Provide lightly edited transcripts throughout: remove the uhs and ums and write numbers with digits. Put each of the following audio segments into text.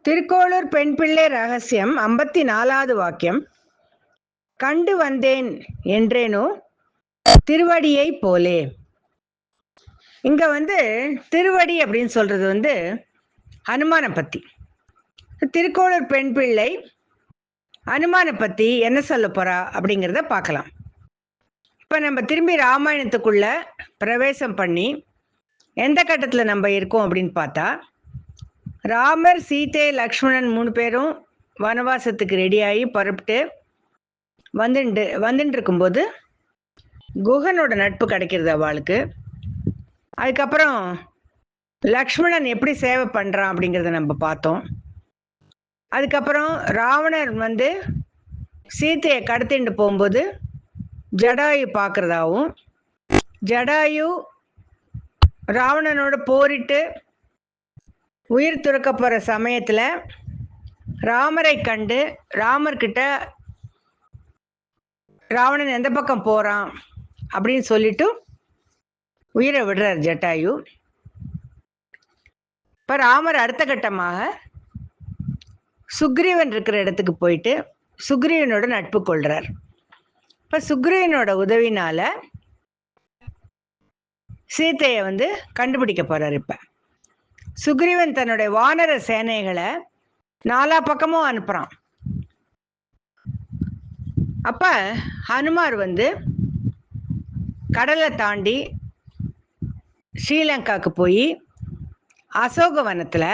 திருக்கோளூர் பெண் பிள்ளை ரகசியம் 54வது வாக்கியம். கண்டு வந்தேன் என்றேனோ திருவடியை போலே. இங்க திருவடி அப்படின்னு சொல்றது ஹனுமானை பத்தி. திருக்கோளூர் பெண் பிள்ளை ஹனுமானை பத்தி என்ன சொல்ல போறா அப்படிங்கிறத பார்க்கலாம். இப்ப நம்ம திரும்பி ராமாயணத்துக்குள்ள பிரவேசம் பண்ணி எந்த கட்டத்துல நம்ம இருக்கோம் அப்படின்னு பார்த்தா, ராமர், சீதை, லக்ஷ்மணன் 3 பேரும் வனவாசத்துக்கு ரெடியாகி புறப்பட்டு வந்துட்டு இருக்கும்போது குகனோட நட்பு கிடைக்கிறது அவளுக்கு. அதுக்கப்புறம் லக்ஷ்மணன் எப்படி சேவை பண்றான் அப்படிங்கிறத நம்ம பார்த்தோம். அதுக்கப்புறம் ராவணர் சீதையை கடத்திட்டு போகும்போது ஜடாயு பார்க்கறதாவும், ஜடாயு ராவணனோட போரிட்டு உயிர் துறக்க போற சமயத்துல ராமரை கண்டு ராமர்கிட்ட ராவணன் எந்த பக்கம் போறான் அப்படின்னு சொல்லிட்டு உயிரை விடுறார் ஜட்டாயு. இப்ப ராமர் அடுத்த கட்டமாக சுக்ரீவன் இருக்கிற இடத்துக்கு போயிட்டு சுக்ரீவனோட நட்பு கொள்றார். இப்ப சுக்ரீவனோட உதவினால சீதையை கண்டுபிடிக்க போறார். இப்ப சுக்ரீவன் தன்னுடைய வானர சேனைகளை 4 பக்கமும் அனுப்புறான். அப்ப ஹனுமார் கடலை தாண்டி ஸ்ரீலங்காவுக்கு போய் அசோகவனத்துல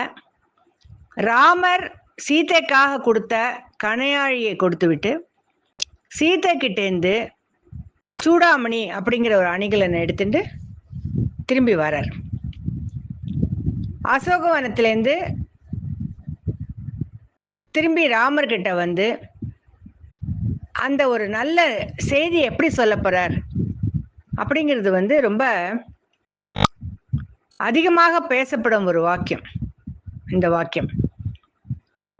ராமர் சீதைக்காக கொடுத்த கணையாழியை கொடுத்து விட்டு சீதை கிட்டேருந்து சூடாமணி அப்படிங்கிற ஒரு அணிகலனை எடுத்துட்டு திரும்பி வரார். அசோகவனத்திலேருந்து திரும்பி ராமர்கிட்ட அந்த ஒரு நல்ல செய்தி எப்படி சொல்ல போறார் அப்படிங்கிறது ரொம்ப அதிகமாக பேசப்படும் ஒரு வாக்கியம். இந்த வாக்கியம்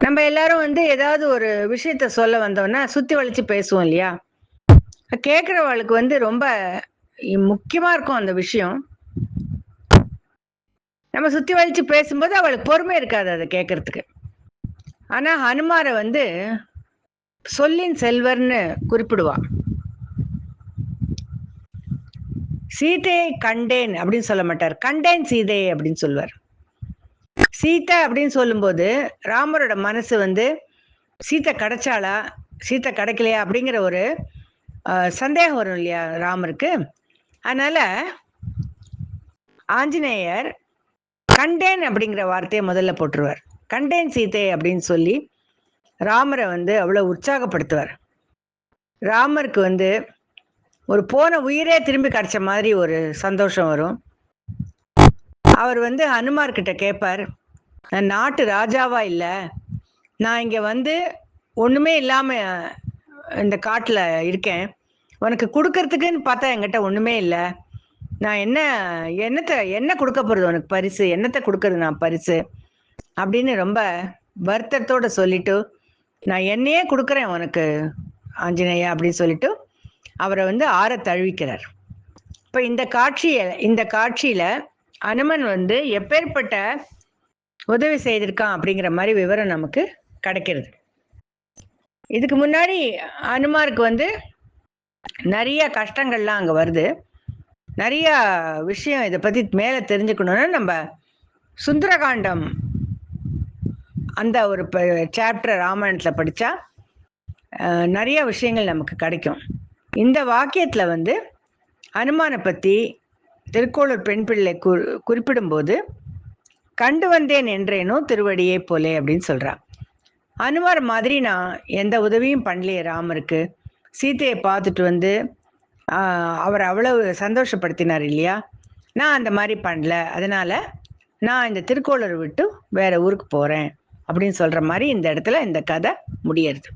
நம்ம எல்லாரும் ஏதாவது ஒரு விஷயத்த சொல்ல வந்தோம்னா சுத்தி வளைச்சு பேசுவோம் இல்லையா? கேட்கிறவளுக்கு ரொம்ப முக்கியமா இருக்கும் அந்த விஷயம். நம்ம சுத்தி வளைச்சு பேசும்போது அவளுக்கு பொறுமை இருக்காது அதை கேட்கறதுக்கு. ஆனா ஹனுமாரை சொல்லின் செல்வர்னு குறிப்பிடுவா. சீதையை கண்டேன் அப்படின்னு சொல்ல மாட்டார், கண்டேன் சீதையை அப்படின்னு சொல்லுவார். சீதை அப்படின்னு சொல்லும்போது ராமரோட மனசு சீதை கிடைச்சாளா சீதை கிடைக்கலையா அப்படிங்கிற ஒரு சந்தேகம் வரும் இல்லையா ராமருக்கு. அதனால ஆஞ்சநேயர் கண்டேன் அப்படிங்கிற வார்த்தையை முதல்ல போட்டுருவார். கண்டேன் சீதை அப்படின்னு சொல்லி ராமரை அவ்வளவு உற்சாகப்படுத்துவார். ராமருக்கு ஒரு போன உயிரே திரும்பி கிடைச்ச மாதிரி ஒரு சந்தோஷம் வரும். அவர் ஹனுமார்கிட்ட கேட்பார், நான் நாட்டு ராஜாவா இல்லை, நான் இங்க ஒண்ணுமே இல்லாம இந்த காட்டுல இருக்கேன், உனக்கு கொடுக்கறதுக்குன்னு பார்த்தா என்கிட்ட ஒண்ணுமே இல்லை, நான் என்ன கொடுக்க போறது உனக்கு பரிசு, என்னத்தை கொடுக்கறது நான் பரிசு அப்படின்னு ரொம்ப வருத்தத்தோட சொல்லிட்டு, நான் என்னையே கொடுக்குறேன் உனக்கு ஆஞ்சநேயா அப்படின்னு சொல்லிட்டு அவரை ஆற தழுவிக்கிறார். இப்ப இந்த காட்சியில அனுமன் எப்பேற்பட்ட உதவி செய்திருக்கான் அப்படிங்கிற மாதிரி விவரம் நமக்கு கிடைக்கிறது. இதுக்கு முன்னாடி அனுமாருக்கு நிறைய கஷ்டங்கள்லாம் அங்க வருது. நிறைய விஷயம் இதை பத்தி மேல தெரிஞ்சுக்கணும்னா நம்ம சுந்தரகாண்டம் அந்த ஒரு சாப்டர் ராமாயணத்துல படிச்சா நிறைய விஷயங்கள் நமக்கு கிடைக்கும். இந்த வாக்கியத்துல அனுமானை பத்தி திருக்கோளூர் பெண் பிள்ளை குறிப்பிடும்போது கண்டு வந்தேன் என்றேனோ திருவடியை போலே அப்படின்னு சொல்றா. அனுமார் மாதிரி நான் எந்த உதவியும் பண்ணலையே ராமருக்கு. சீதையை பார்த்துட்டு அவர் அவ்வளவு சந்தோஷப்படுத்தினார் இல்லையா, நான் அந்த மாதிரி பண்ணல, அதனால நான் இந்த திருக்கோளூர் விட்டு வேற ஊருக்கு போறேன் அப்படின்னு சொல்ற மாதிரி இந்த இடத்துல இந்த கதை முடியறது.